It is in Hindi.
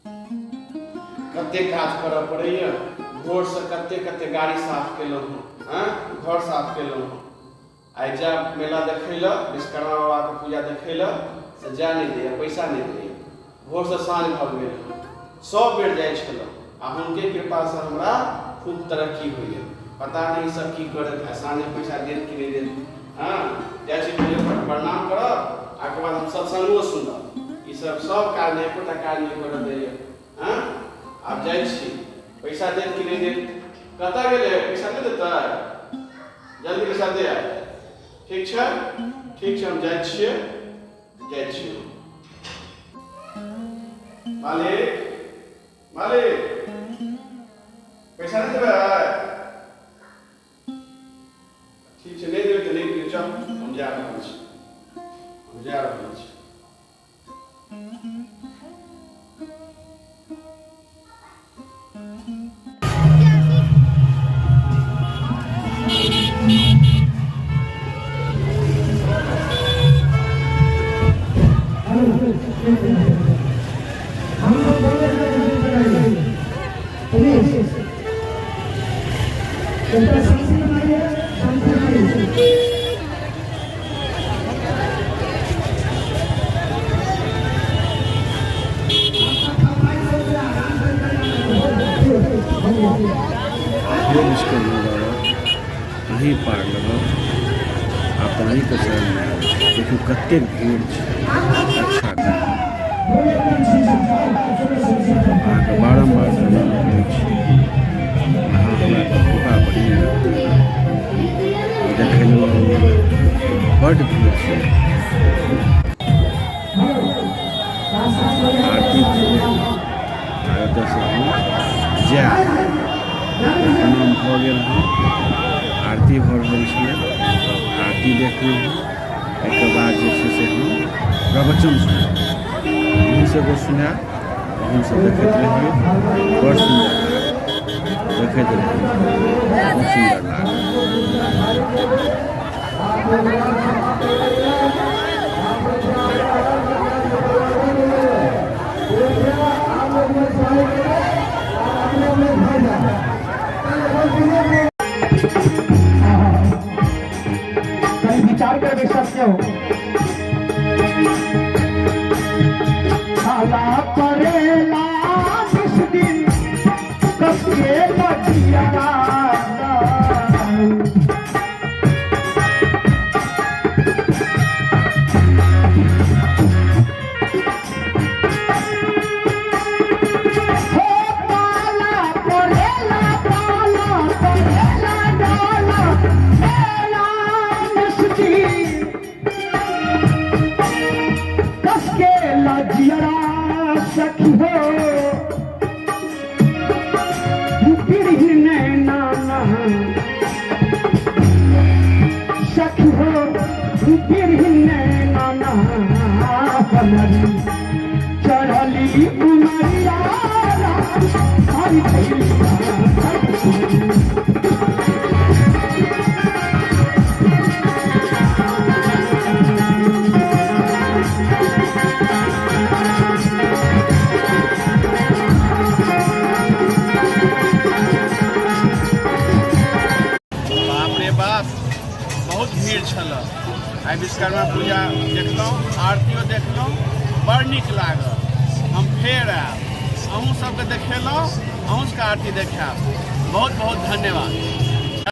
कते काज करऽ पड़ैया। भोर से कते गाड़ी साफ केलहुँ, घर साफ केलहुँ। आई जब मेला देखै लए विश्वकर्मा बाबा के पूजा देखै लए से जा नहीं दैया, पैसा नहीं दैया। भोर से साँझ भऽ गेल 100 बेर जाइ छलहुँ आ हुनके कृपा से हमरा खूब तरक्की होइया। पता नहीं सब की करत है, साँझे पैसा देत कि नहीं देत। जाइ छी पहिले प्रणाम करब, आके बाद हम सत्संगो सुनब। ई सब काज नहीं, एकोटा काज नहीं करऽ दैया। आब जाइ छी, पैसा देत कि नहीं देत। कतऽ गेलै, पैसा नहीं देतै, जल्दी पैसा दे। ठीक छै, हम जाइ छियै। मालिक पैसा नहीं देबै। ठीक छै, नहीं देबै तऽ नहीं देबै। चल हम जा रहल छी। नहीं पार लगा अपनी कसर देखो कते भीड़ अच्छा आगे बारम्बार बढ़िया देखे बड़ भीड़ आरती जा भऽ गेल आरती भऽ रहल छलै। आरती देखलहुँ, एहिके बाद जे छै से हम प्रवचन सुनलहुँ। अहूँ सबके सुनाएब, अहूँ सब देखैत रहिए। बड़ सुन्दर लागल, देखैत रहिए, बहुत सुन्दर विचार कर भी सकते हो। साला करेला जिस दिन कसके लगिया सखी हो चढ़ली उमरिया बहुत भीड़ छल। आई विश्वकर्मा पूजा देखलहुँ, आरतियो देखलहुँ, बड़ नीक लागल। हम फेर आयब, अहूँ सबके देखेलहुँ, अहूँ सबके आरती देखायब। बहुत बहुत धन्यवाद।